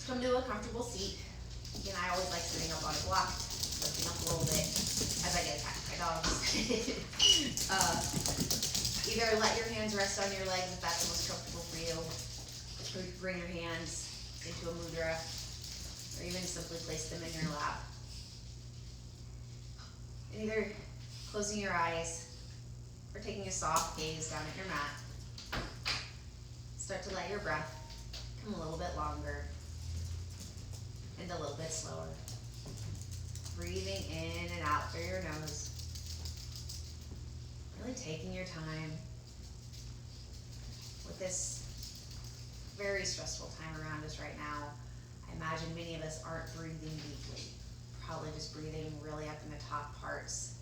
Just come to a comfortable seat. Again, I always like sitting up on a block, lifting up a little bit as I get attacked by dogs. Either let your hands rest on your legs if that's the most comfortable for you, or you bring your hands into a mudra, or even simply place them in your lap. And either closing your eyes or taking a soft gaze down at your mat. Start to let your breath come a little bit longer and a little bit slower. Breathing in and out through your nose. Really taking your time with this very stressful time around us right now. I imagine many of us aren't breathing deeply. Probably just breathing really up in the top parts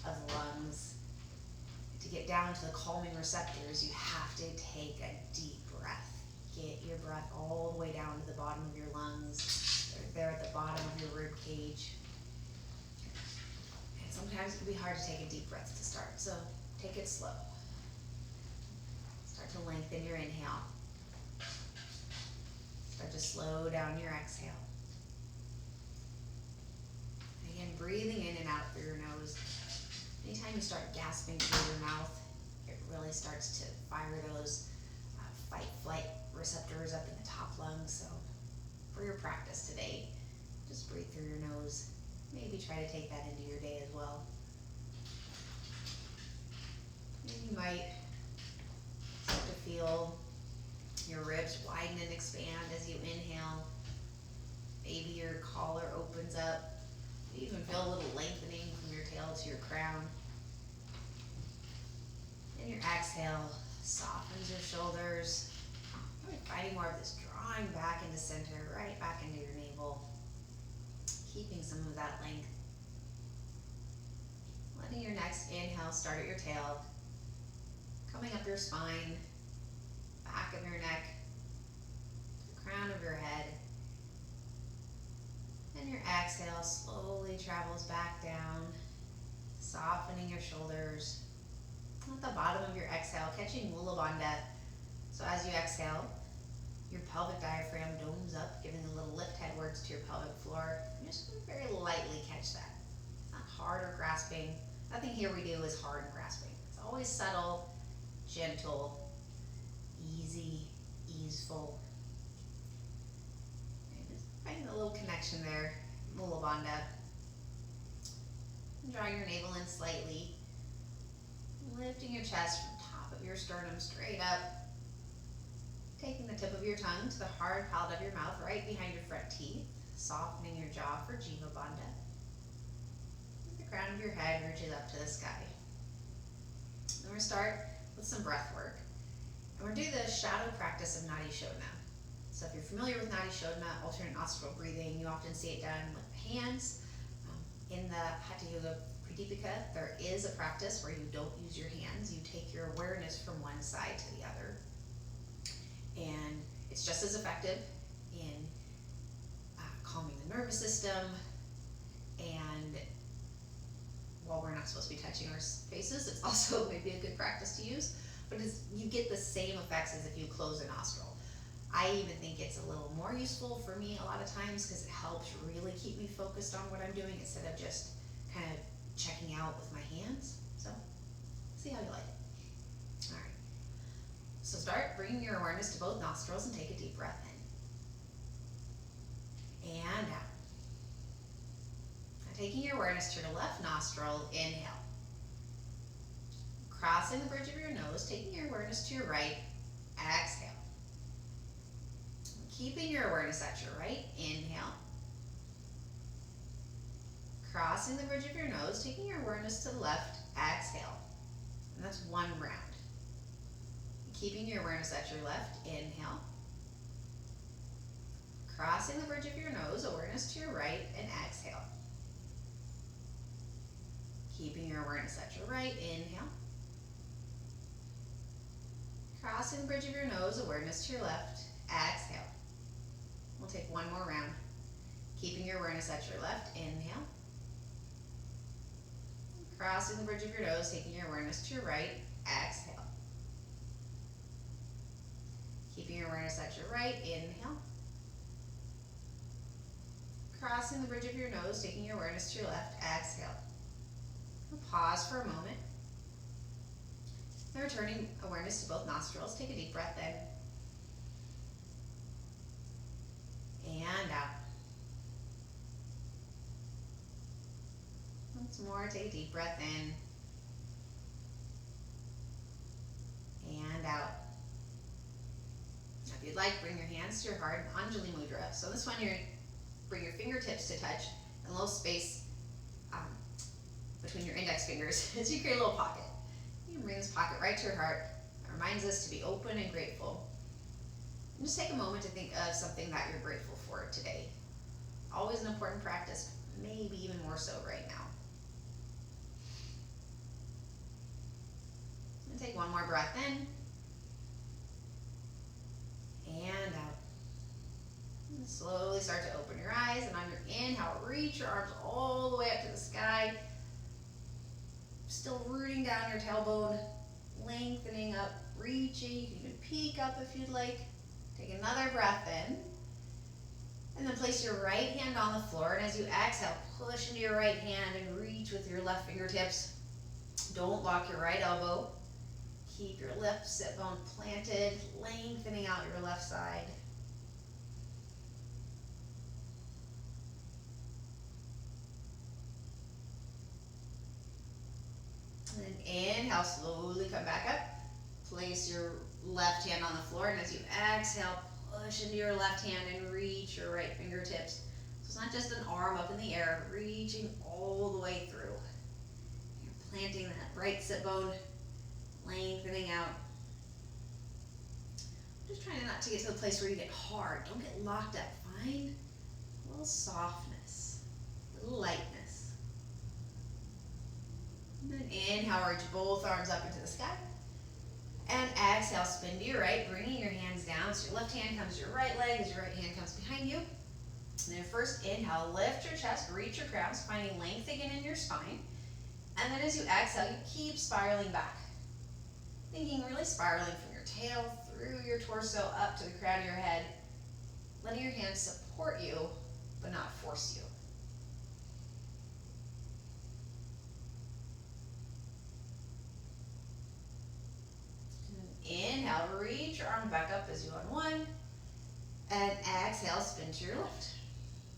of the lungs. To get down to the calming receptors, you have to take a deep breath. Get your breath all the way down to the bottom of your lungs. They're at the bottom of your rib cage. And sometimes it can be hard to take a deep breath to start, so take it slow. Start to lengthen your inhale. Start to slow down your exhale. Again, breathing in and out through your nose. Anytime you start gasping through your mouth, it really starts to fire those fight-flight receptors up in the top lungs. So for your practice today, just breathe through your nose. Maybe try to take that into your day as well. And you might start to feel your ribs widen and expand as you inhale. Maybe your collar opens up. You even feel a little lengthening from your tail to your crown. And your exhale softens your shoulders. Really finding more of this drawing back into center, right back into your navel. Keeping some of that length. Letting your next inhale start at your tail. Coming up your spine, back of your neck, the crown of your head. And your exhale slowly travels back down, softening your shoulders. At the bottom of your exhale, catching Mula Bandha. So as you exhale, your pelvic diaphragm domes up, giving a little lift headwards to your pelvic floor. And just very lightly catch that. It's not hard or grasping. Nothing here we do is hard and grasping. It's always subtle, gentle, easy, easeful. Finding a little connection there, Mula Bandha. Drawing your navel in slightly. Lifting your chest from top of your sternum straight up. Taking the tip of your tongue to the hard palate of your mouth right behind your front teeth. Softening your jaw for Jiva Bandha. The crown of your head reaches up to the sky. And we're going to start with some breath work. And we're going to do the shadow practice of Nadi Shodhana. So if you're familiar with Nadi Shodhana, alternate nostril breathing, you often see it done with hands. In the Hatha Yoga Pradipika, there is a practice where you don't use your hands. You take your awareness from one side to the other. And it's just as effective in calming the nervous system. And while we're not supposed to be touching our faces, it's also maybe a good practice to use. But you get the same effects as if you close a nostril. I even think it's a little more useful for me a lot of times because it helps really keep me focused on what I'm doing instead of just kind of checking out with my hands. So, see how you like it. All right. So start bringing your awareness to both nostrils and take a deep breath in. And out. Now taking your awareness to your left nostril, inhale. Crossing the bridge of your nose, taking your awareness to your right, exhale. Keeping your awareness at your right, inhale. Crossing the bridge of your nose, taking your awareness to the left, exhale. And that's one round. Keeping your awareness at your left, inhale. Crossing the bridge of your nose, awareness to your right, and exhale. Keeping your awareness at your right, inhale. Crossing the bridge of your nose, awareness to your left, exhale. We'll take one more round. Keeping your awareness at your left, inhale. Crossing the bridge of your nose, taking your awareness to your right, exhale. Keeping your awareness at your right, inhale. Crossing the bridge of your nose, taking your awareness to your left, exhale. Pause for a moment. And returning awareness to both nostrils, take a deep breath in. And out. Once more, take a deep breath in. And out. Now if you'd like, bring your hands to your heart, Anjali Mudra. So this one, you're going to bring your fingertips to touch and a little space between your index fingers as you create a little pocket. You can bring this pocket right to your heart. It reminds us to be open and grateful. And just take a moment to think of something that you're grateful for today. Always an important practice, maybe even more so right now. And take one more breath in. And out. And slowly start to open your eyes, and on your inhale, reach your arms all the way up to the sky. Still rooting down your tailbone, lengthening up, reaching. You can even peek up if you'd like. Take another breath in. And then place your right hand on the floor, and as you exhale, push into your right hand and reach with your left fingertips. Don't lock your right elbow. Keep your left sit bone planted, lengthening out your left side. And then inhale, slowly come back up. Place your left hand on the floor, and as you exhale, push into your left hand and reach your right fingertips. So it's not just an arm up in the air, reaching all the way through. You're planting that right sit bone, lengthening out. Just trying not to get to the place where you get hard. Don't get locked up. Find a little softness, a little lightness. And then inhale, reach both arms up into the sky. And exhale, spin to your right, bringing your hands down. So your left hand comes to your right leg as your right hand comes behind you. And then first inhale, lift your chest, reach your crowns, finding length again in your spine. And then as you exhale, you keep spiraling back. Thinking really spiraling from your tail through your torso up to the crown of your head. Letting your hands support you, but not force you. Inhale, reach your arm back up as you unwind. And exhale, spin to your left.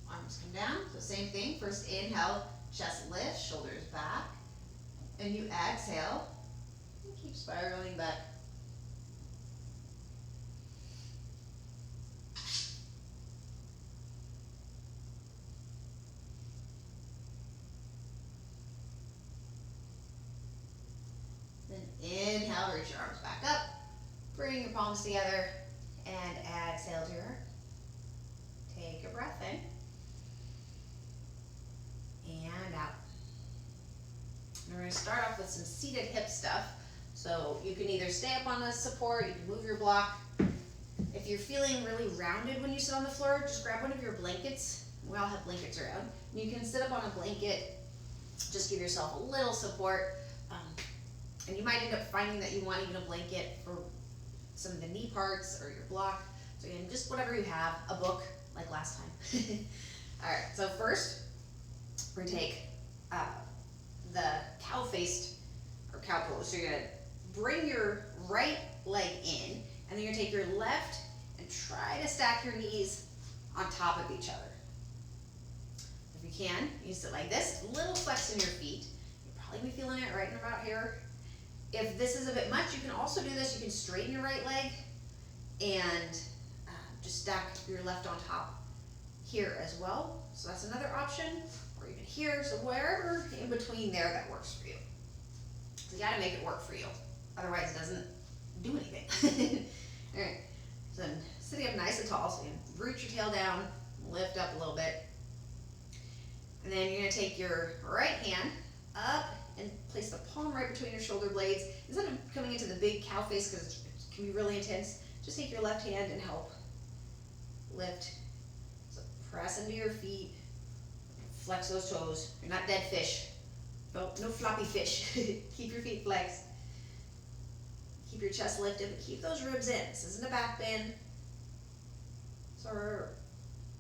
Arms come down. So same thing. First inhale, chest lifts, shoulders back. And you exhale, and keep spiraling back. Then inhale, reach your arms back up. Bring your palms together and exhale to your heart. Take a breath in and out. And we're going to start off with some seated hip stuff. So you can either stay up on the support, you can move your block. If you're feeling really rounded when you sit on the floor, just grab one of your blankets. We all have blankets around. You can sit up on a blanket, just give yourself a little support. And you might end up finding that you want even a blanket for some of the knee parts or your block. So again, just whatever you have, a book like last time. All right, so first we're gonna take the cow-faced or cow pose. So you're gonna bring your right leg in, and then you're gonna take your left and try to stack your knees on top of each other. If you can, you sit like this, a little flex in your feet. You'll probably be feeling it right in about here. If this is a bit much, you can also do this. You can straighten your right leg and just stack your left on top here as well. So that's another option, or even here. So wherever in between there that works for you. So you gotta make it work for you. Otherwise it doesn't do anything. All right, so then sitting up nice and tall, so you root your tail down, lift up a little bit. And then you're gonna take your right hand up and place the palm right between your shoulder blades. Instead of coming into the big cow face, because it can be really intense, just take your left hand and help lift. So press into your feet, flex those toes. You're not dead fish. No floppy fish. Keep your feet flexed. Keep your chest lifted, but keep those ribs in. This isn't a back bend. So our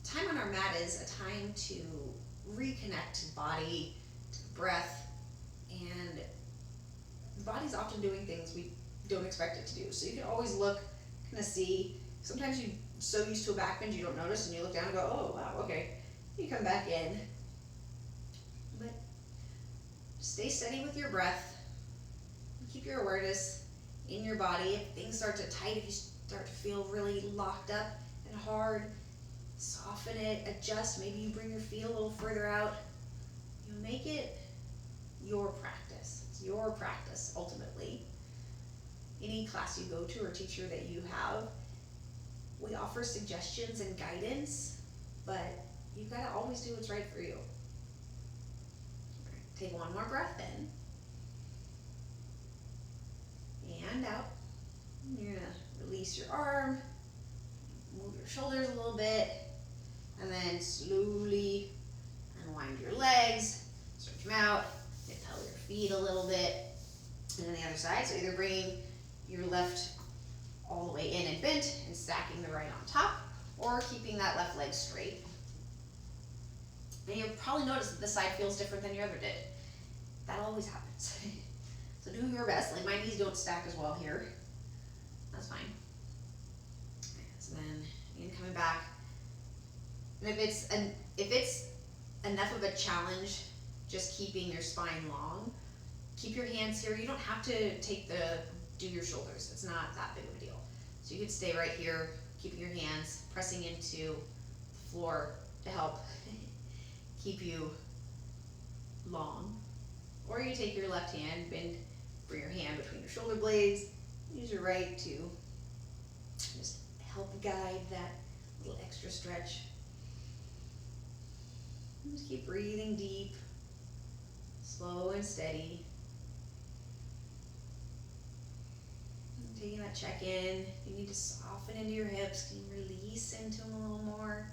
timer on our mat is a time to reconnect to the body, to the breath, and the body's often doing things we don't expect it to do. So you can always look, kind of see. Sometimes you're so used to a back bend you don't notice, and you look down and go, oh wow, okay. You come back in. But stay steady with your breath. Keep your awareness in your body. If things start to tight, if you start to feel really locked up and hard, soften it, adjust. Maybe you bring your feet a little further out. You make it your practice. It's your practice, ultimately. Any class you go to or teacher that you have, we offer suggestions and guidance, but you've got to always do what's right for you. Take one more breath in. And out. You're going to release your arm, move your shoulders a little bit, and then slowly unwind your legs, stretch them out, propel your feet a little bit. And then the other side, so either bringing your left all the way in and bent and stacking the right on top, or keeping that left leg straight. And you'll probably notice that this side feels different than your other did. That always happens. So do your best. Like my knees don't stack as well here. That's fine. So then again, coming back. And if it's enough of a challenge, just keeping your spine long, keep your hands here. You don't have to do your shoulders. It's not that big of a deal. So you can stay right here, keeping your hands pressing into the floor to help keep you long. Or you take your left hand, bring your hand between your shoulder blades, use your right to just help guide that little extra stretch. And just keep breathing deep, slow and steady. And taking that check in, you need to soften into your hips. Can you release into them a little more?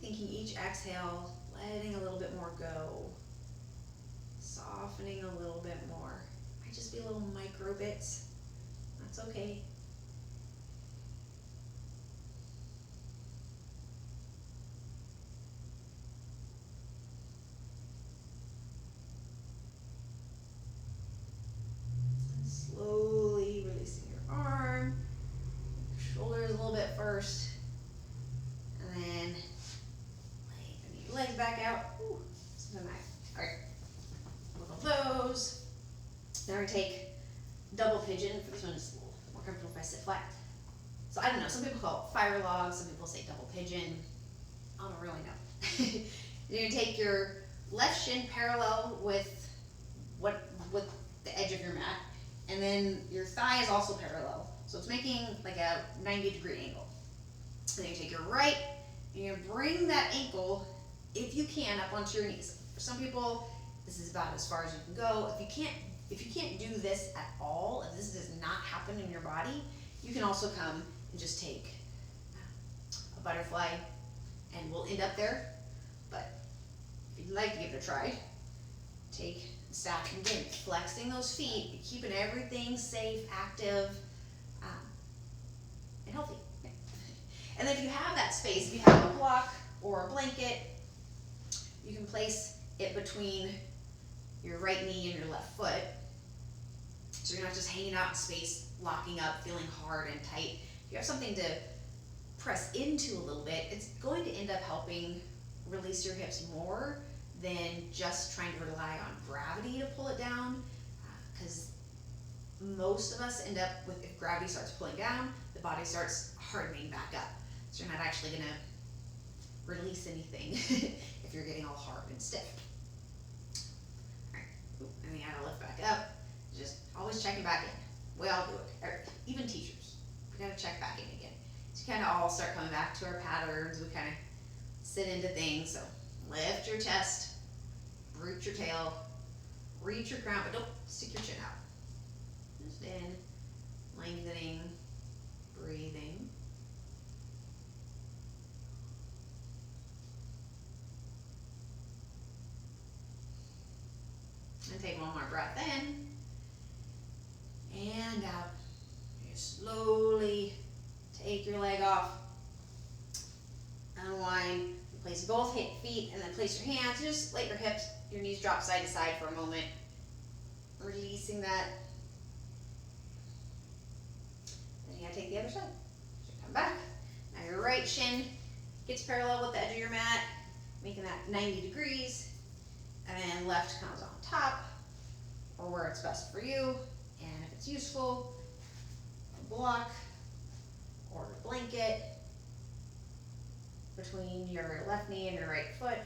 Thinking each exhale, letting a little bit more go. Softening a little bit more. Might just be little micro bits. That's okay. And slowly releasing your arm, your shoulders a little bit first, and then lengthen your legs back out. Ooh, so nice. All right. Those. Now we take double pigeon. For this one, it's a little more comfortable if I sit flat. So I don't know. Some people call it fire log. Some people say double pigeon. I don't really know. You're gonna take your left shin parallel with the edge of your mat, and then your thigh is also parallel. So it's making like a 90-degree angle. And then you take your right, and you're gonna bring that ankle, if you can, up onto your knees. For some people, this is about as far as you can go. If you can't do this at all, if this does not happen in your body, you can also come and just take a butterfly, and we'll end up there. But if you'd like to give it a try, take stack and again, flexing those feet, keeping everything safe, active, and healthy. And then if you have that space, if you have a block or a blanket, you can place it between your right knee and your left foot. So you're not just hanging out in space, locking up, feeling hard and tight. If you have something to press into a little bit, it's going to end up helping release your hips more than just trying to rely on gravity to pull it down. Because most of us end up with, if gravity starts pulling down, the body starts hardening back up. So you're not actually going to release anything if you're getting all hard and stiff. And then you gotta lift back up. Just always checking back in. We all do it. Even teachers. We gotta check back in again. So you kind of all start coming back to our patterns. We kind of sit into things. So lift your chest, root your tail, reach your crown, but don't stick your chin out. Just in, lengthening, breathing. And take one more breath in and out. You slowly take your leg off, Unwind, place both feet, and then place your hands. Just let your hips, your knees drop side to side for a moment. Releasing that. Then you gotta take the other side. So come back. Now your right shin gets parallel with the edge of your mat, making that 90 degrees. And then left comes on top, or where it's best for you. And if it's useful, a block or a blanket between your left knee and your right foot.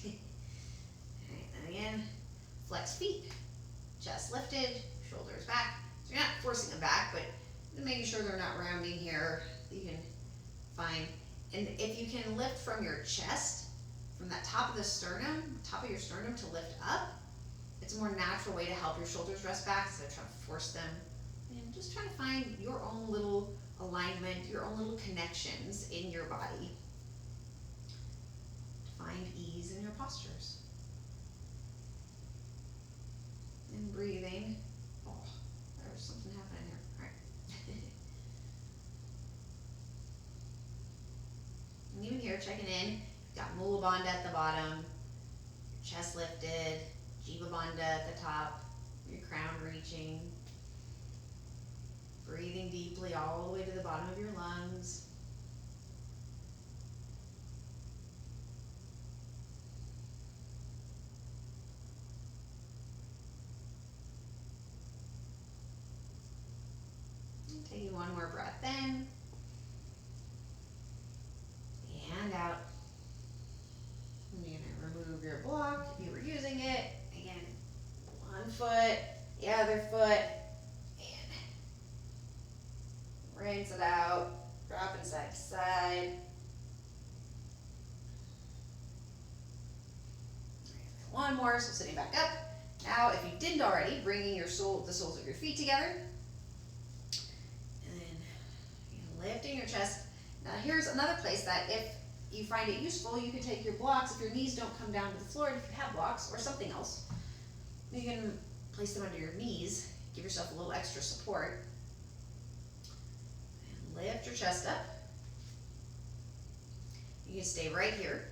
Alright, and again, flex feet, chest lifted, shoulders back. So you're not forcing them back, but making sure they're not rounding here. You can find, and if you can lift from your chest, from that top of the sternum, top of your sternum to lift up, it's a more natural way to help your shoulders rest back instead of trying to force them. And just try to find your own little alignment, your own little connections in your body to find ease in your postures. And breathing. Oh, there's something happening here. All right. And even here, checking in, got Mula Bandha at the bottom, chest lifted, Jiva Bandha at the top, your crown reaching. Breathing deeply all the way to the bottom of your lungs. And taking one more breath in and out. And you're going to remove your block if you were using it. Again, one foot, the other foot. Rinse it out, dropping side to side. One more, so sitting back up. Now, if you didn't already, bringing the soles of your feet together. And then lifting your chest. Now here's another place that if you find it useful, you can take your blocks, if your knees don't come down to the floor, and if you have blocks or something else, you can place them under your knees, give yourself a little extra support. Lift your chest up. You can stay right here.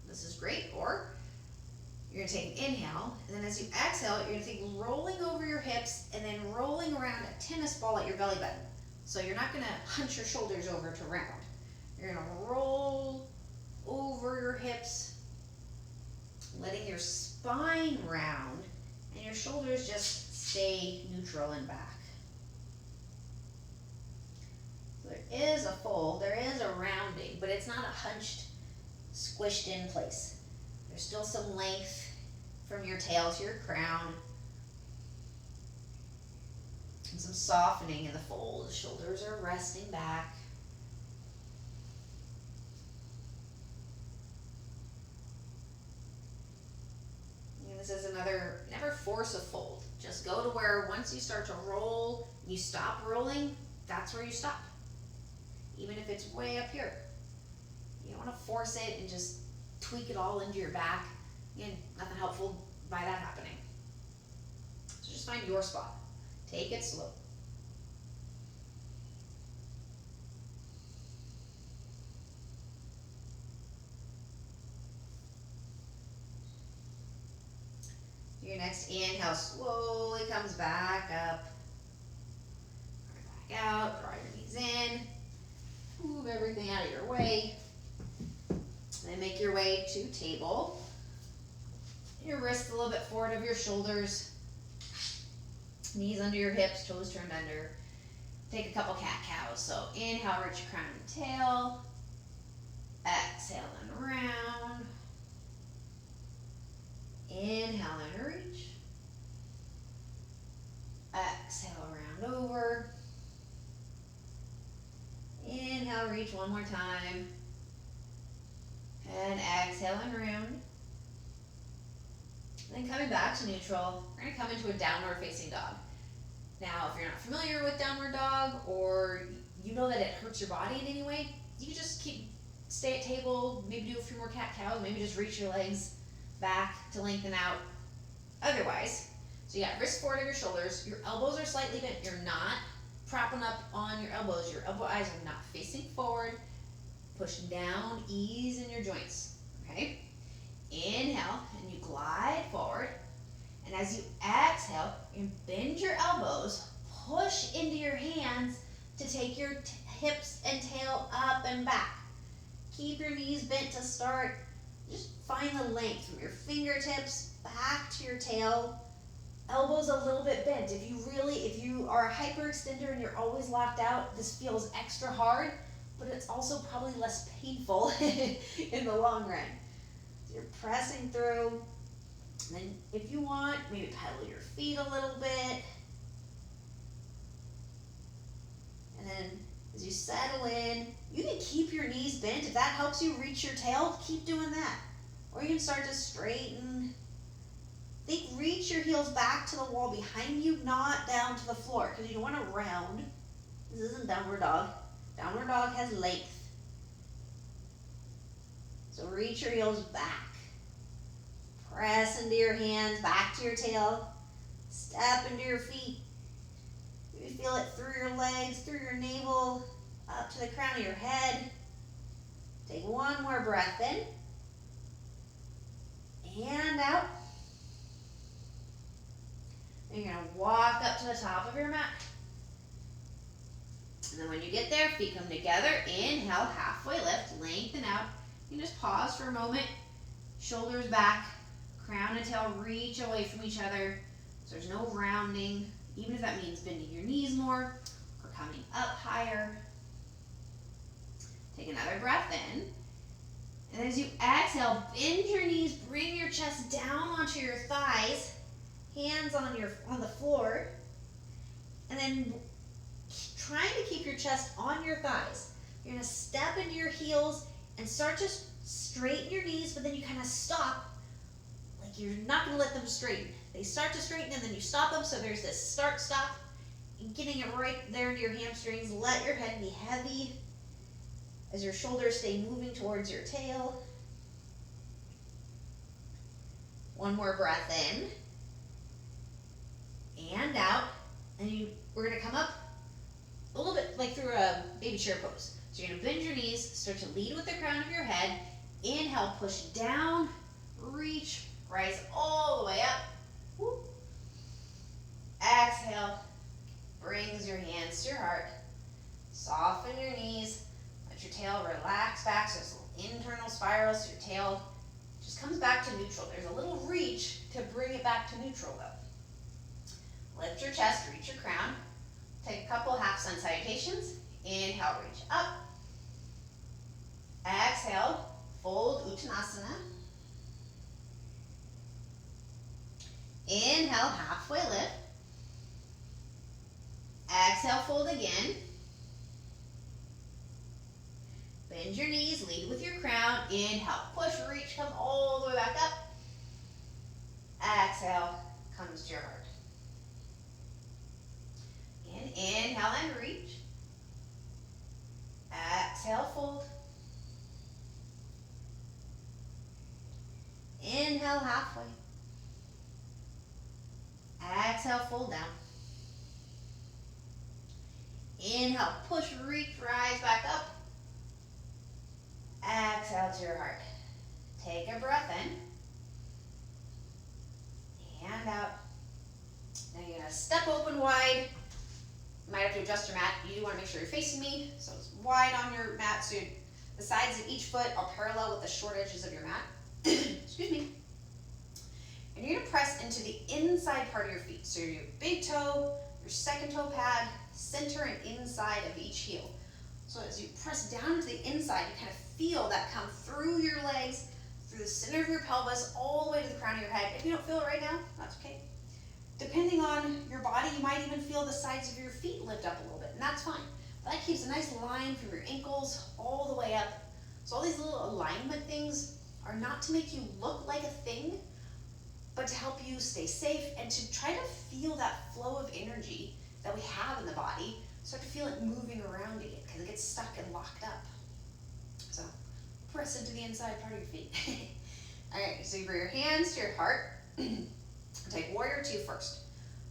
This is great. Or you're going to take an inhale, and then as you exhale, you're going to take rolling over your hips and then rolling around a tennis ball at your belly button. So you're not going to hunch your shoulders over to round. You're going to roll over your hips, letting your spine round, and your shoulders just stay neutral and back. There is a fold, there is a rounding, but it's not a hunched, squished in place. There's still some length from your tail to your crown. And some softening in the fold. The shoulders are resting back. And this is another, never force a fold. Just go to where once you start to roll, you stop rolling, that's where you stop. Even if it's way up here. You don't want to force it and just tweak it all into your back. Again, nothing helpful by that happening. So just find your spot. Take it slow. Your next inhale slowly comes back up. Back out, draw your knees in. Move everything out of your way. Then make your way to table. Your wrists a little bit forward of your shoulders. Knees under your hips, toes turned under. Take a couple cat-cows. So inhale, reach your crown and tail. Exhale and round. Inhale and reach. Exhale, round over. Inhale, reach one more time. And exhale and round. Then coming back to neutral, we're going to come into a downward facing dog. Now, if you're not familiar with downward dog, or you know that it hurts your body in any way, you can just stay at table, maybe do a few more cat-cows, maybe just reach your legs back to lengthen out. Otherwise, so you got wrists forward of your shoulders, your elbows are slightly bent, you're not propping up on your elbows. Your elbow eyes are not facing forward. Push down, ease in your joints, okay? Inhale, and you glide forward. And as you exhale, you bend your elbows, push into your hands to take your hips and tail up and back. Keep your knees bent to start. Just find the length from your fingertips back to your tail. Elbows a little bit bent. If you are a hyperextender and you're always locked out, this feels extra hard, but it's also probably less painful in the long run. So you're pressing through. And then if you want, maybe pedal your feet a little bit. And then as you settle in, you can keep your knees bent. If that helps you reach your tail, keep doing that. Or you can start to straighten. Reach your heels back to the wall behind you, not down to the floor, because you don't want to round. This isn't downward dog. Downward dog has length. So reach your heels back. Press into your hands, back to your tail. Step into your feet. You feel it through your legs, through your navel, up to the crown of your head. Take one more breath in. And out. And you're going to walk up to the top of your mat. And then when you get there, feet come together. Inhale, halfway lift, lengthen out. You can just pause for a moment. Shoulders back, crown and tail reach away from each other. So there's no rounding, even if that means bending your knees more or coming up higher. Take another breath in. And as you exhale, bend your knees, bring your chest down onto your thighs. Hands on the floor, and then trying to keep your chest on your thighs. You're going to step into your heels and start to straighten your knees, but then you kind of stop, like you're not going to let them straighten. They start to straighten and then you stop them, so there's this start-stop, and getting it right there into your hamstrings. Let your head be heavy as your shoulders stay moving towards your tail. One more breath in. And out, and we're going to come up a little bit like through a baby chair pose. So you're going to bend your knees, start to lead with the crown of your head. Inhale, push down, reach, rise all the way up. Woo. Exhale, brings your hands to your heart. Soften your knees, let your tail relax back, so it's a little internal spiral, so your tail just comes back to neutral. There's a little reach to bring it back to neutral though. Lift your chest, reach your crown. Take a couple half sun salutations. Inhale, reach up. Exhale, fold Uttanasana. Inhale, halfway lift. Exhale, fold again. Bend your knees, lead with your crown. Inhale, push, reach, come all the way back up. Exhale, comes to your heart. Again, inhale and reach. Exhale, fold. Inhale, halfway. Exhale, fold down. Inhale, push, reach, rise back up. Exhale to your heart. Take a breath in. And out. Now you're going to step open wide. You might have to adjust your mat. You do want to make sure you're facing me, so it's wide on your mat, so the sides of each foot are parallel with the short edges of your mat. Excuse me. And you're going to press into the inside part of your feet. So your big toe, your second toe pad, center and inside of each heel. So as you press down into the inside, you kind of feel that come through your legs, through the center of your pelvis, all the way to the crown of your head. If you don't feel it right now, that's okay. Depending on your body, you might even feel the sides of your feet lift up a little bit, and that's fine. That keeps a nice line from your ankles all the way up. So all these little alignment things are not to make you look like a thing, but to help you stay safe and to try to feel that flow of energy that we have in the body. Start to feel it moving around again because it gets stuck and locked up. So press into the inside part of your feet. All right, so you bring your hands to your heart. Take warrior two first.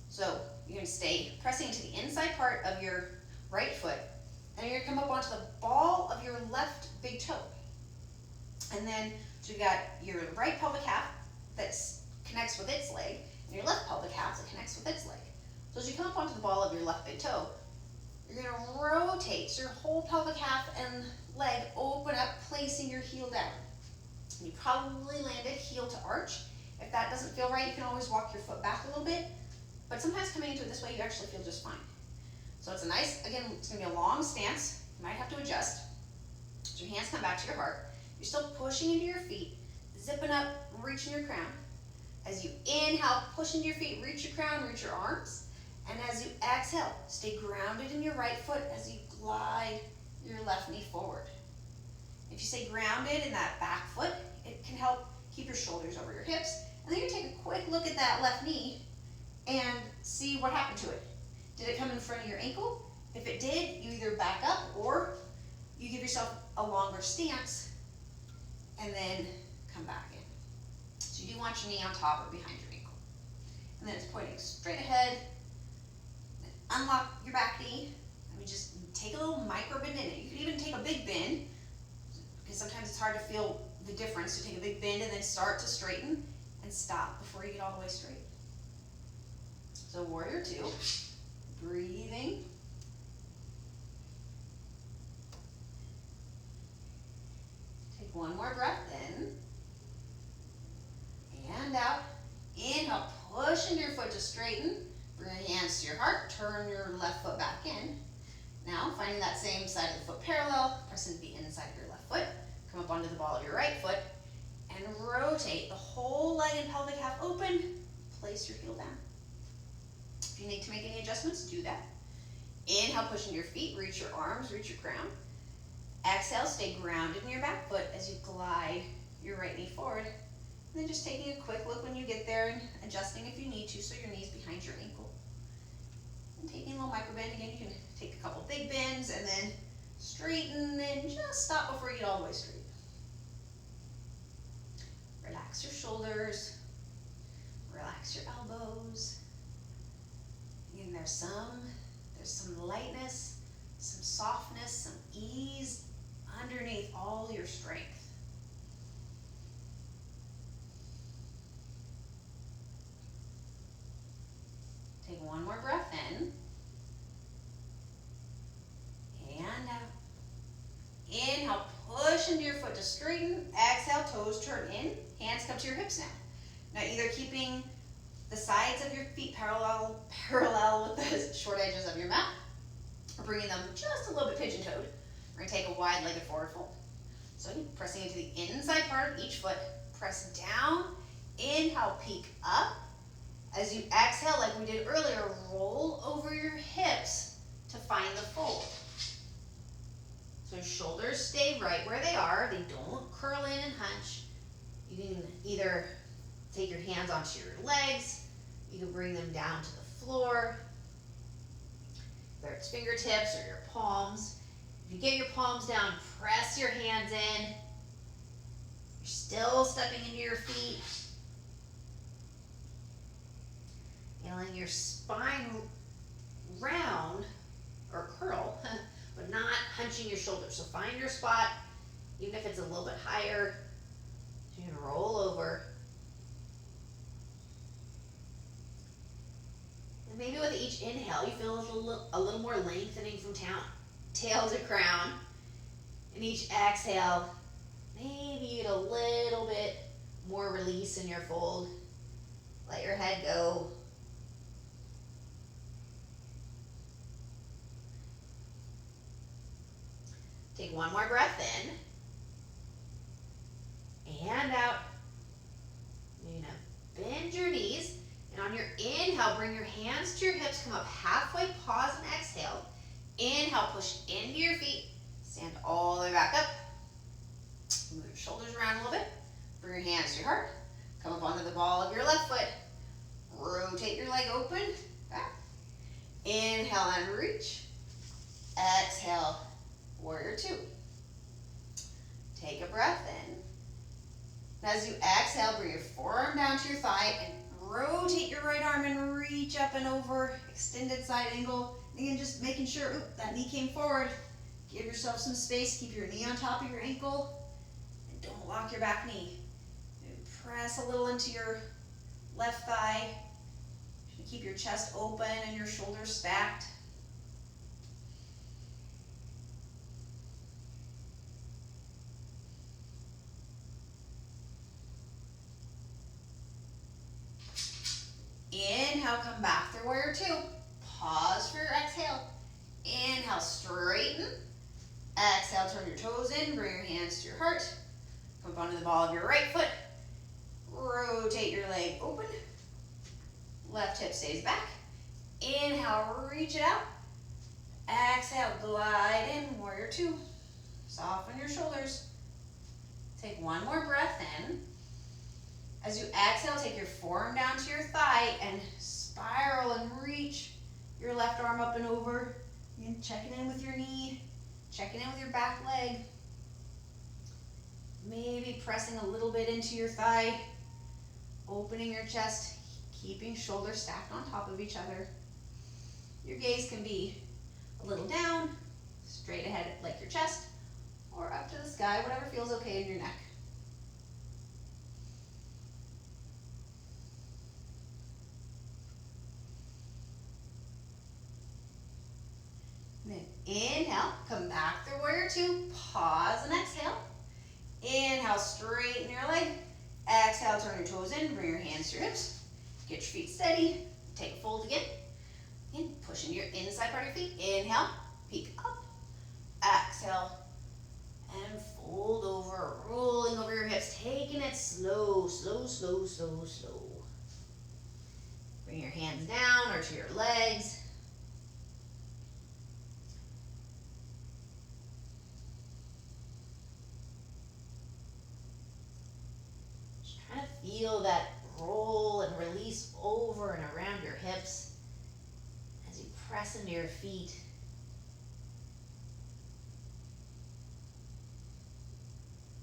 So You're going to stay pressing into the inside part of your right foot, and you're going to come up onto the ball of your left big toe. And then, so you've got your right pelvic half that connects with its leg, and your left pelvic half that connects with its leg. So as you come up onto the ball of your left big toe, you're going to rotate so your whole pelvic half and leg open up, placing your heel down. You probably landed heel to arch. If that doesn't feel right, you can always walk your foot back a little bit, but sometimes coming into it this way, you actually feel just fine. So it's a nice, again, it's going to be a long stance. You might have to adjust. So your hands come back to your heart. You're still pushing into your feet, zipping up, reaching your crown. As you inhale, push into your feet, reach your crown, reach your arms. And as you exhale, stay grounded in your right foot as you glide your left knee forward. If you stay grounded in that back foot, it can help keep your shoulders over your hips. And then you take a quick look at that left knee and see what happened to it. Did it come in front of your ankle? If it did, you either back up or you give yourself a longer stance and then come back in. So you do want your knee on top or behind your ankle. And then it's pointing straight ahead. Then unlock your back knee. I mean, just take a little micro bend in it. You could even take a big bend, because sometimes it's hard to feel the difference. So take a big bend and then start to straighten and stop before you get all the way straight. So warrior two, breathing. Take one more breath in and out. Inhale, push into your foot to straighten. Bring your hands to your heart, turn your left foot back in. Now, finding that same side of the foot parallel, press into the inside of your left foot. Come up onto the ball of your right foot and rotate the whole leg and pelvic half open. Place your heel down. If you need to make any adjustments, do that. Inhale, push into your feet, reach your arms, reach your crown. Exhale, stay grounded in your back foot as you glide your right knee forward. And then just taking a quick look when you get there and adjusting if you need to so your knee's behind your ankle. And taking a little micro bend. Again, you can take a couple big bends and then straighten and just stop before you get all the way straight. Relax your shoulders. Relax your elbows. And there's some lightness, some softness, some ease underneath all your strength. Take one more breath in and out. Inhale, push into your foot to straighten. Exhale, toes turn in. Hands come to your hips now. Now either keeping the sides of your feet parallel with the short edges of your mat, or bringing them just a little bit pigeon-toed. We're going to take a wide-legged forward fold. So pressing into the inside part of each foot, press down, inhale, peek up. As you exhale, like we did earlier, roll over your hips to find the fold. So shoulders stay right where they are. They don't curl in and hunch. You can either take your hands onto your legs. You can bring them down to the floor, whether it's fingertips or your palms. If you get your palms down, press your hands in. You're still stepping into your feet. Feeling your spine round or curl, but not hunching your shoulders. So find your spot, even if it's a little bit higher. You can roll over. And maybe with each inhale, you feel a little more lengthening from tail to crown. And each exhale, maybe you get a little bit more release in your fold. Let your head go. Take one more breath in and out. You're gonna bend your knees, and on your inhale, bring your hands to your hips, come up halfway, pause and exhale. Inhale, push into your feet, stand all the way back up. Move your shoulders around a little bit. Bring your hands to your heart. Come up onto the ball of your left foot. Rotate your leg open, back. Inhale and reach. Exhale. Warrior two. Take a breath in. And as you exhale, bring your forearm down to your thigh and rotate your right arm and reach up and over, extended side angle. Again, just making sure, that knee came forward. Give yourself some space, keep your knee on top of your ankle, and don't lock your back knee. And press a little into your left thigh. Keep your chest open and your shoulders stacked. Inhale, come back through warrior two. Pause for your exhale. Inhale, straighten. Exhale, turn your toes in, bring your hands to your heart. Come up onto the ball of your right foot. Rotate your leg open. Left hip stays back. Inhale, reach it out. Exhale, glide in, warrior two. Soften your shoulders. Take one more breath in. As you exhale, take your forearm down to your thigh and spiral and reach your left arm up and over. Again, checking in with your knee, checking in with your back leg. Maybe pressing a little bit into your thigh, opening your chest, keeping shoulders stacked on top of each other. Your gaze can be a little down, straight ahead like your chest, or up to the sky, whatever feels okay in your neck. And then inhale, come back through warrior two, pause and exhale. Inhale, straighten your leg. Exhale, turn your toes in, bring your hands to your hips. Get your feet steady, take a fold again. And push into your inside part of your feet. Inhale, peek up. Exhale, and fold over, rolling over your hips, taking it slow, slow, slow, slow, slow. Bring your hands down or to your legs. Just try to feel that roll and release over and around your hips as you press into your feet.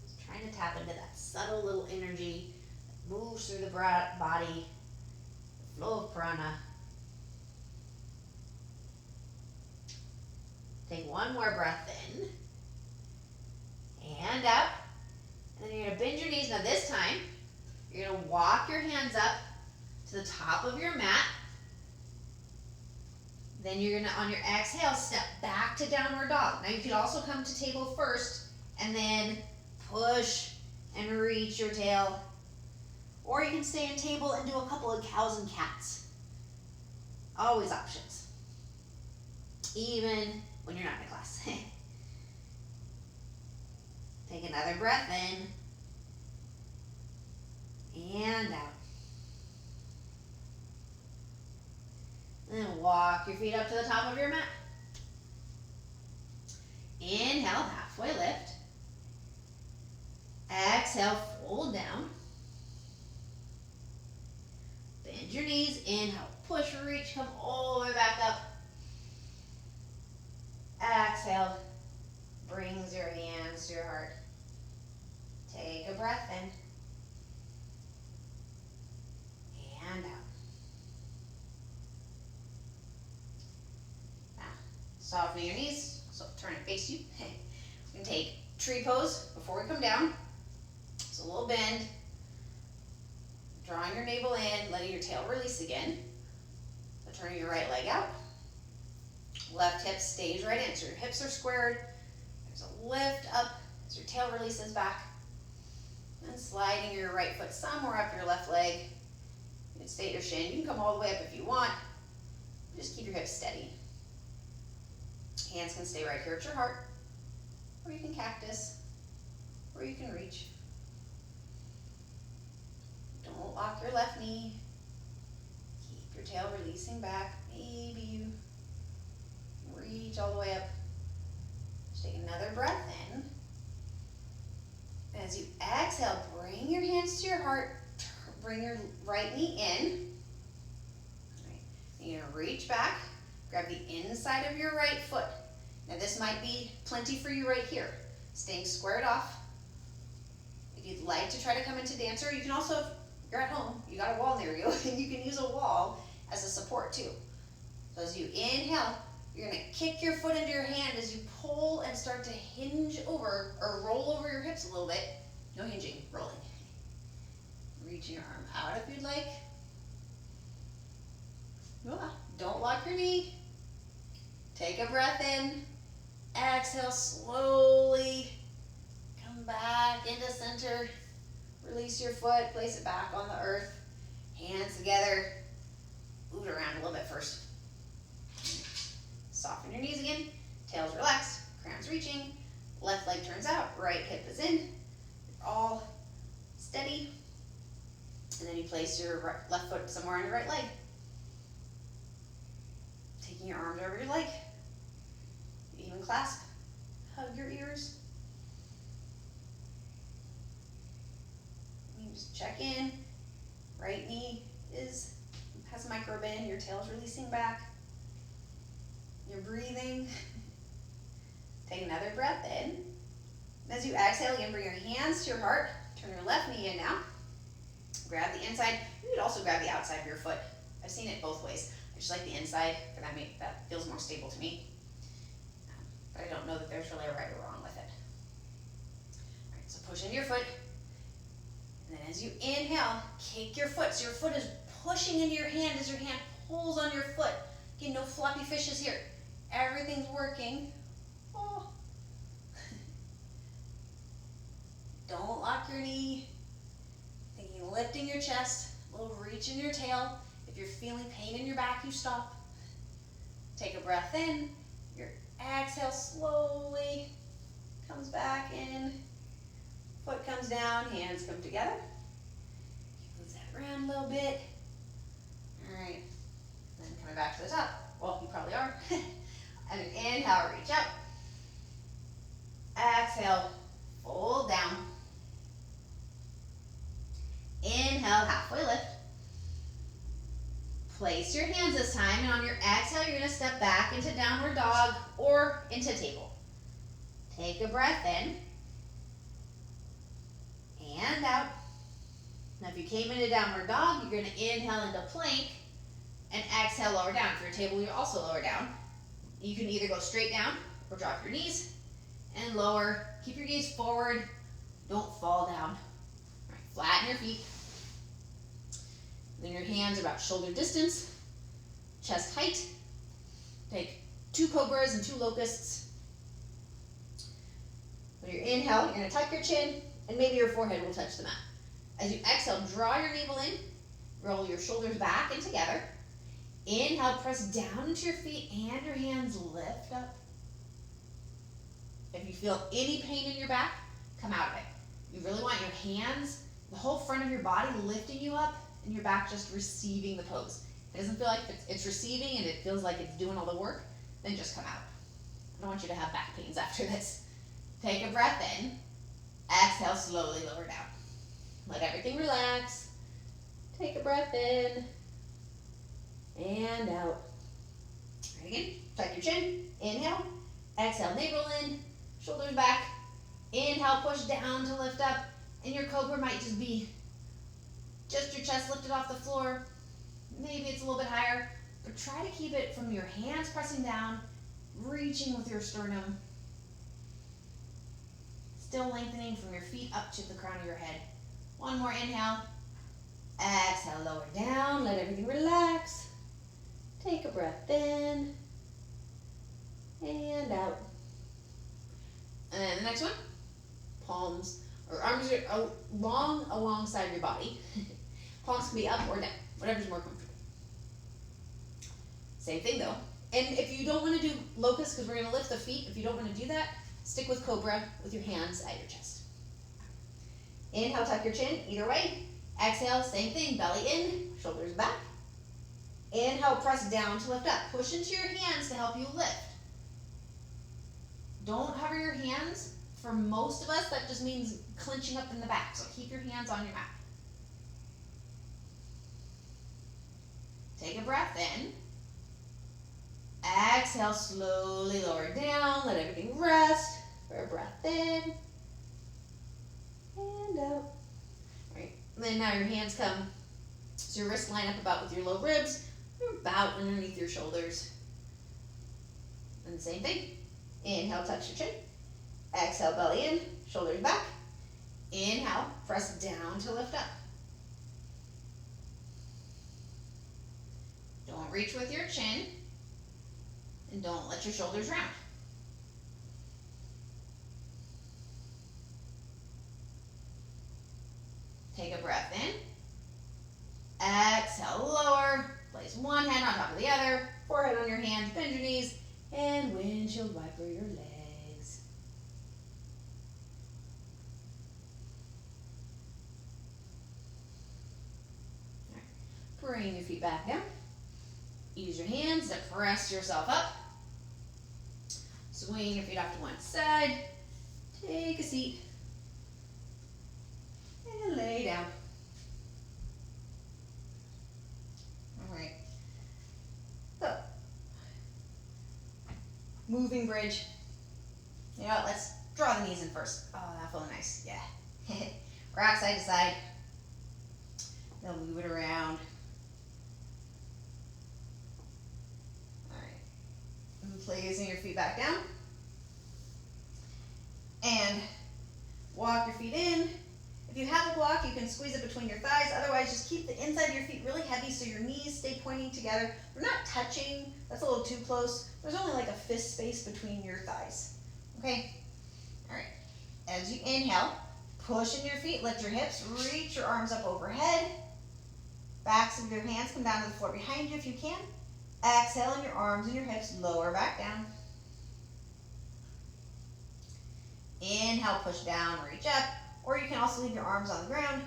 Just trying to tap into that subtle little energy that moves through the body, the flow of prana. Take one more breath in and out. And then you're going to bend your knees. Now this time, you're going to walk your hands up to the top of your mat. Then you're going to, on your exhale, step back to downward dog. Now you could also come to table first and then push and reach your tail. Or you can stay in table and do a couple of cows and cats. Always options. Even when you're not in a class. Take another breath in. And out. Then walk your feet up to the top of your mat. Inhale, halfway lift. Exhale, fold down. Bend your knees. Inhale, push, reach, come all the way back up. Exhale, brings your hands to your heart. Take a breath in. And out. Now, soften your knees, so turn it face you. We can take tree pose before we come down. So a little bend, drawing your navel in, letting your tail release again. So turning your right leg out. Left hip stays right in, so your hips are squared. There's a lift up as your tail releases back. And sliding your right foot somewhere up your left leg. You can stay at your shin. You can come all the way up if you want. Just keep your hips steady. Hands can stay right here at your heart. Or you can cactus. Or you can reach. Don't lock your left knee. Keep your tail releasing back. Maybe you reach all the way up. Just take another breath in. As you exhale, bring your hands to your heart. Bring your right knee in. All right. You're going to reach back. Grab the inside of your right foot. Now this might be plenty for you right here. Staying squared off. If you'd like to try to come into dancer, you can also you're at home, you got a wall near you, and you can use a wall as a support too. So as you inhale, you're gonna kick your foot into your hand as you pull and start to hinge over or roll over your hips a little bit. No hinging, rolling. Reaching your arm out if you'd like. Don't lock your knee. Take a breath in. Exhale slowly. Come back into center. Release your foot, place it back on the earth. Hands together. Move it around a little bit first. Soften your knees again. Tail's relaxed. Crown's reaching. Left leg turns out. Right hip is in. You're all steady. And then you place your left foot somewhere on your right leg. Taking your arms over your leg. Even clasp. Hug your ears. You just check in. Right knee has a micro bend. Your tail's releasing back. You're breathing. Take another breath in. As you exhale, again, bring your hands to your heart. Turn your left knee in now. Grab the inside. You could also grab the outside of your foot. I've seen it both ways. I just like the inside, for that feels more stable to me. But I don't know that there's really a right or wrong with it. All right, so push into your foot. And then as you inhale, kick your foot. So your foot is pushing into your hand as your hand pulls on your foot. Again, no floppy fishes here. Everything's working. Oh. Don't lock your knee. Thinking lifting your chest, a little reach in your tail. If you're feeling pain in your back, you stop. Take a breath in. Your exhale slowly comes back in. Foot comes down, hands come together. Move that around a little bit. All right. Then coming back to the top. Well, you probably are. And an inhale, reach up. Exhale, fold down. Inhale, halfway lift. Place your hands this time, and on your exhale, you're going to step back into downward dog or into table. Take a breath in. And out. Now, if you came into downward dog, you're going to inhale into plank and exhale, lower down. If you're a table, you're also lower down. You can either go straight down or drop your knees and lower. Keep your gaze forward. Don't fall down. All right, flatten your feet. Then your hands are about shoulder distance, chest height. Take 2 cobras and 2 locusts. When you inhale, you're going to tuck your chin, and maybe your forehead will touch the mat. As you exhale, draw your navel in, roll your shoulders back and together. Inhale, press down into your feet, and your hands lift up. If you feel any pain in your back, come out of it. You really want your hands, the whole front of your body lifting you up, and your back just receiving the pose. If it doesn't feel like it's receiving and it feels like it's doing all the work, then just come out. I don't want you to have back pains after this. Take a breath in. Exhale, slowly lower down. Let everything relax. Take a breath in. And out. Right again. Tuck your chin. Inhale. Exhale, navel in. Shoulders back. Inhale, push down to lift up. And your cobra might just be just your chest lifted off the floor. Maybe it's a little bit higher, but try to keep it from your hands pressing down, reaching with your sternum. Still lengthening from your feet up to the crown of your head. One more inhale. Exhale, lower down. Let everything relax. Take a breath in. And out. And then the next one. Palms or arms are long alongside your body. Palms can be up or down, whatever's more comfortable. Same thing though. And if you don't want to do locust, because we're going to lift the feet, if you don't want to do that, stick with cobra with your hands at your chest. Inhale, tuck your chin, either way. Exhale, same thing, belly in, shoulders back. Inhale, press down to lift up. Push into your hands to help you lift. Don't hover your hands. For most of us, that just means clenching up in the back. So keep your hands on your mat. Take a breath in. Exhale, slowly lower down. Let everything rest. For a breath in. And out. All right. And then And now your hands come, so your wrists line up about with your low ribs, about underneath your shoulders. And the same thing. Inhale, touch your chin. Exhale, belly in, shoulders back. Inhale, press down to lift up. Don't reach with your chin, and don't let your shoulders round. Take a breath in. Exhale, lower. Place one hand on top of the other, forehead on your hands, bend your knees, and windshield wiper your legs. All right. Bring your feet back down. Use your hands to press yourself up. Swing your feet off to one side. Take a seat. And lay down. All right. So, moving bridge. You know what, let's draw the knees in first. Oh, that feels nice, yeah. Rock side to side. They'll move it around. All right. And placing your feet back down. And walk your feet in. If you have a block, you can squeeze it between your thighs. Otherwise, just keep the inside of your feet really heavy so your knees stay pointing together. We're not touching. That's a little too close. There's only like a fist space between your thighs. Okay? All right. As you inhale, push in your feet, lift your hips, reach your arms up overhead. Backs of your hands come down to the floor behind you if you can. Exhale, and your arms and your hips lower back down. Inhale, push down, reach up. Or you can also leave your arms on the ground.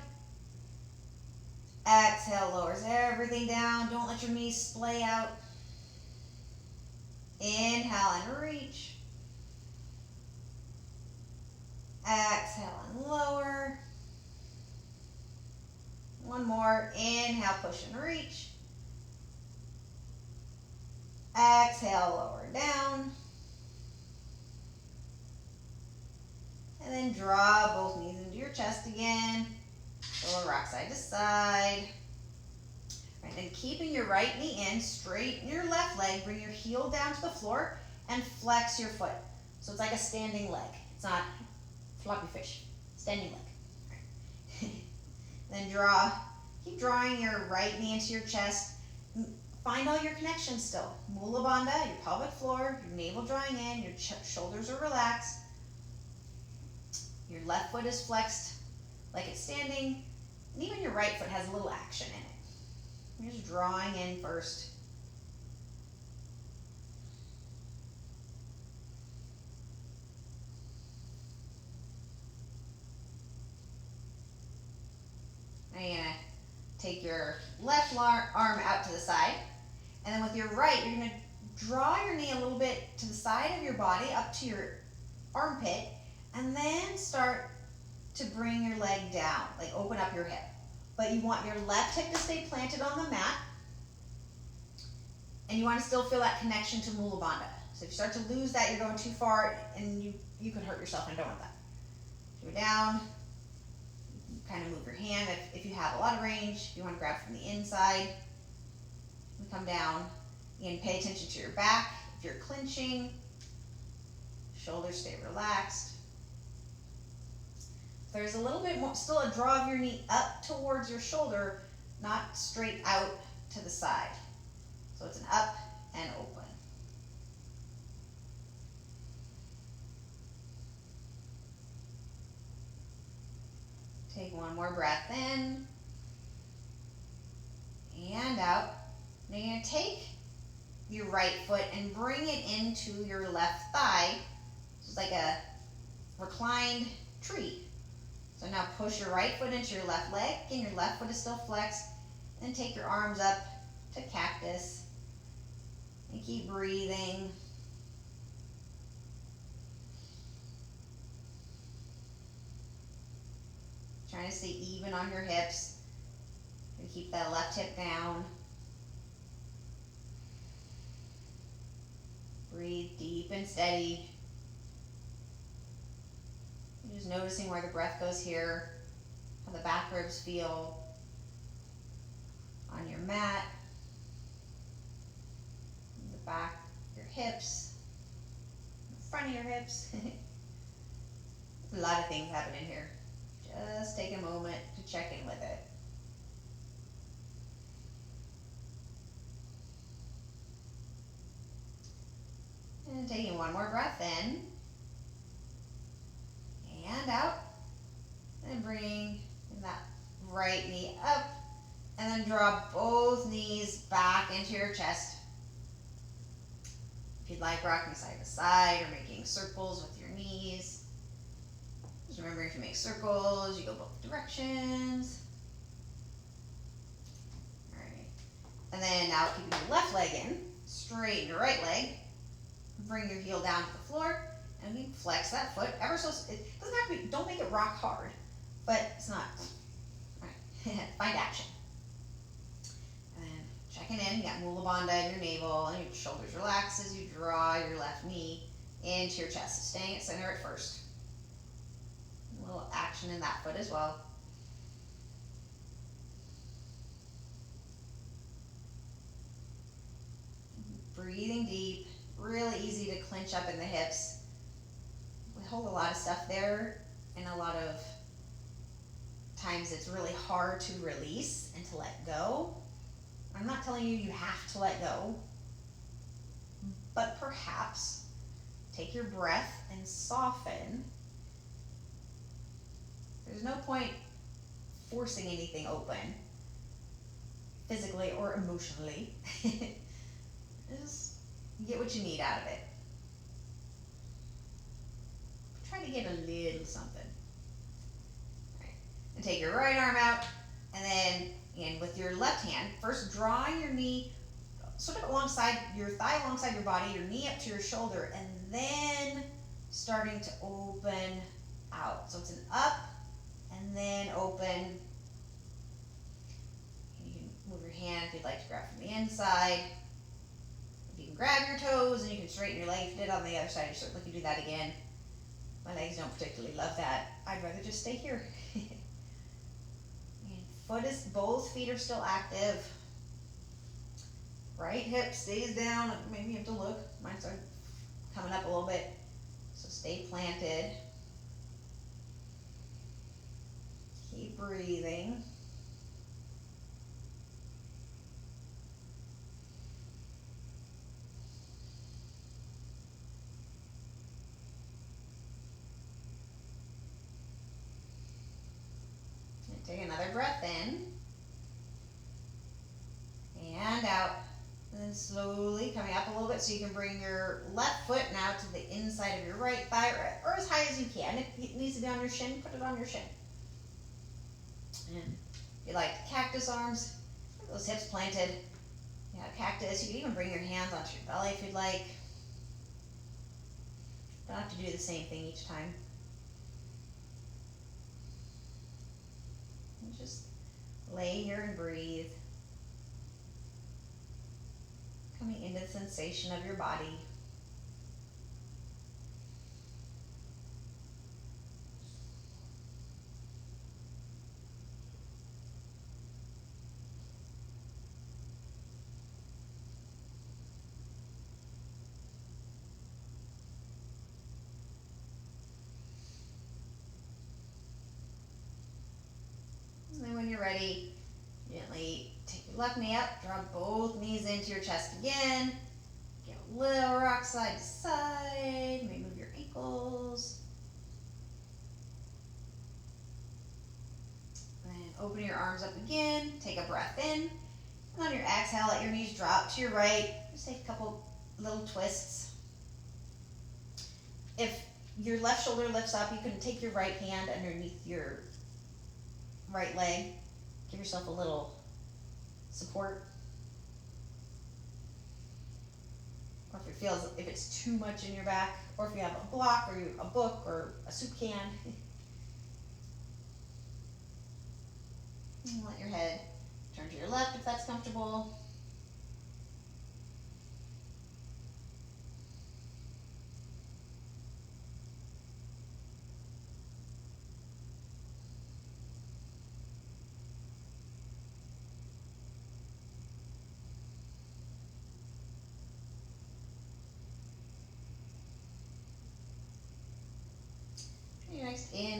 Exhale, lowers everything down. Don't let your knees splay out. Inhale and reach. Exhale and lower. One more. Inhale, push and reach. Exhale, lower down. And then draw both knees into your chest again. So rock side to side. Right, then keeping your right knee in, straighten your left leg, bring your heel down to the floor, and flex your foot. So it's like a standing leg. It's not floppy fish. Standing leg. Right. Then keep drawing your right knee into your chest. Find all your connections still. Mula Bandha, your pelvic floor, your navel drawing in, your shoulders are relaxed. Your left foot is flexed like it's standing, and even your right foot has a little action in it. You're just drawing in first. Now you're going to take your left arm out to the side, and then with your right, you're going to draw your knee a little bit to the side of your body, up to your armpit, and then start to bring your leg down, like open up your hip. But you want your left hip to stay planted on the mat, and you want to still feel that connection to Mula Bandha. So if you start to lose that, you're going too far, and you could hurt yourself, and I don't want that. Go down, kind of move your hand if you have a lot of range. You want to grab from the inside, and come down. Again, pay attention to your back. If you're clenching, shoulders stay relaxed. There's a little bit more, still a draw of your knee up towards your shoulder, not straight out to the side. So it's an up and open. Take one more breath in and out. Now you're going to take your right foot and bring it into your left thigh. It's like a reclined tree. So now push your right foot into your left leg. Again, your left foot is still flexed. And take your arms up to cactus. And keep breathing. Trying to stay even on your hips. And keep that left hip down. Breathe deep and steady. Just noticing where the breath goes here, how the back ribs feel on your mat, the back, your hips, the front of your hips. A lot of things happening here. Just take a moment to check in with it. And taking one more breath in and out, and bring that right knee up, and then draw both knees back into your chest. If you'd like, rocking side to side or making circles with your knees. Just remember, if you make circles, you go both directions. All right. And then now keeping your left leg in, straighten your right leg. Bring your heel down to the floor, and you flex that foot ever so. It doesn't have to be. Don't make it rock hard, but it's not. All right. Find action. And then checking in. You got Mula Bandha in your navel, and your shoulders relax as you draw your left knee into your chest, staying at center at first. A little action in that foot as well. Breathing deep. Really easy to clench up in the hips. We hold a lot of stuff there, and a lot of times it's really hard to release and to let go. I'm not telling you you have to let go, but perhaps take your breath and soften. There's no point forcing anything open, physically or emotionally. Just get what you need out of it. Try to get a little something. All right. And take your right arm out, and then with your left hand, first drawing your knee sort of alongside your thigh, alongside your body, your knee up to your shoulder, and then starting to open out. So it's an up and then open. You can move your hand if you'd like to grab from the inside. You can grab your toes, and you can straighten your leg. If you did on the other side, you certainly can do that again. My legs don't particularly love that. I'd rather just stay here. And both feet are still active. Right hip stays down. Maybe you have to look. Mine started coming up a little bit. So stay planted. Keep breathing. Take another breath in and out, and then slowly coming up a little bit so you can bring your left foot now to the inside of your right thigh, or as high as you can. If it needs to be on your shin, put it on your shin. And if you like cactus arms, those hips planted. Yeah, cactus. You can even bring your hands onto your belly if you'd like. Don't have to do the same thing each time. Just lay here and breathe. Coming into the sensation of your body. And then when you're ready, gently take your left knee up, draw both knees into your chest again. Get a little rock side to side. Maybe move your ankles. And then open your arms up again. Take a breath in. And on your exhale, let your knees drop to your right. Just take a couple little twists. If your left shoulder lifts up, you can take your right hand underneath your right leg. Give yourself a little support. Or if it's too much in your back, or if you have a block or a book or a soup can. And let your head turn to your left if that's comfortable.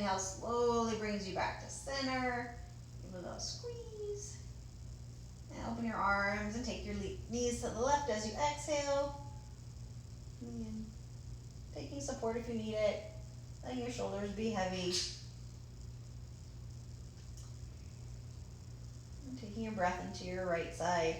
inhale slowly brings you back to center. Give a little squeeze. And open your arms and take your knees to the left as you exhale. And taking support if you need it. Letting your shoulders be heavy. And taking your breath into your right side.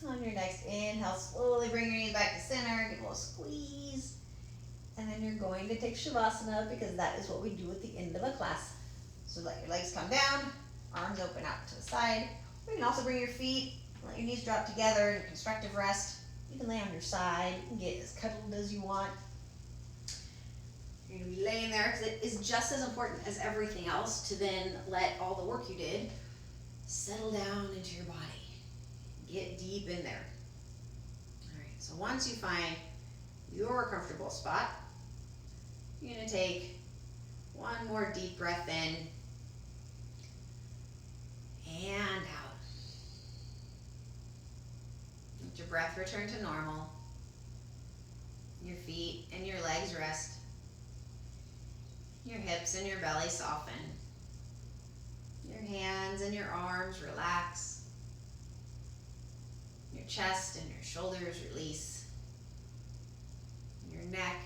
On your next inhale, slowly bring your knees back to center, give a little squeeze. And then you're going to take Shavasana because that is what we do at the end of a class. So let your legs come down, arms open out to the side. You can also bring your feet, let your knees drop together in a constructive rest. You can lay on your side, you can get as cuddled as you want. You're going to be laying there because it is just as important as everything else to then let all the work you did settle down into your body. Get deep in there. All right, so once you find your comfortable spot, you're going to take one more deep breath in and out. Let your breath return to normal. Your feet and your legs rest. Your hips and your belly soften. Your hands and your arms relax. Your chest and your shoulders release. Your neck,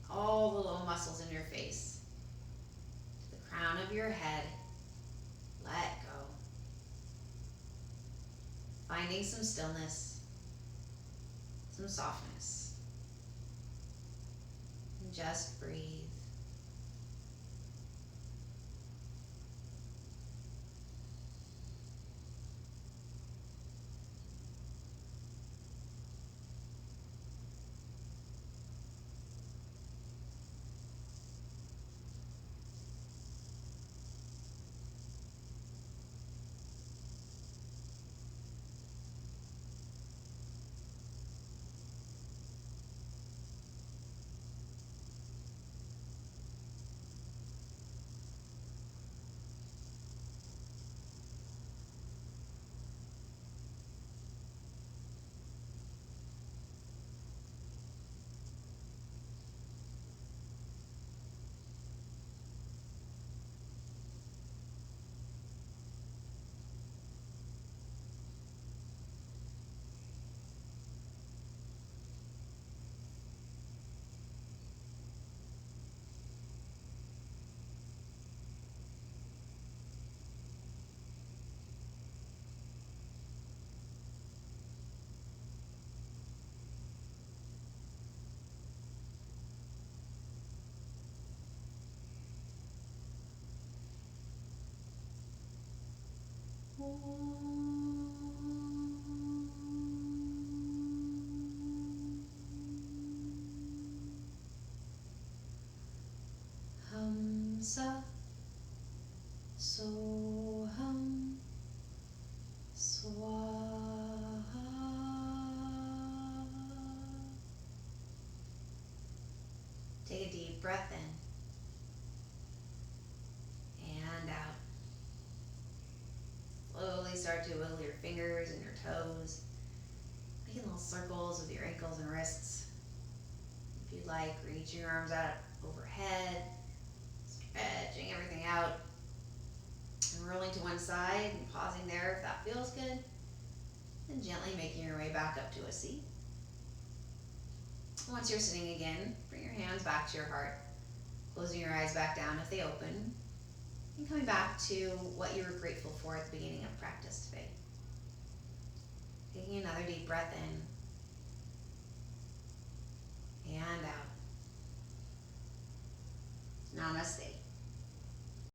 all the little muscles in your face. To the crown of your head, let go. Finding some stillness, some softness. And just breathe. Hamsa Soham Swaha. Take a deep breath in and out. Slowly start to wiggle your fingers and your toes, making little circles with your ankles and wrists. If you'd like, reach your arms out overhead, stretching everything out, and rolling to one side and pausing there if that feels good, and gently making your way back up to a seat. Once you're sitting again, bring your hands back to your heart, closing your eyes back down if they open, and coming back to what you were grateful for at the beginning of practice today. Taking another deep breath in and out. Namaste.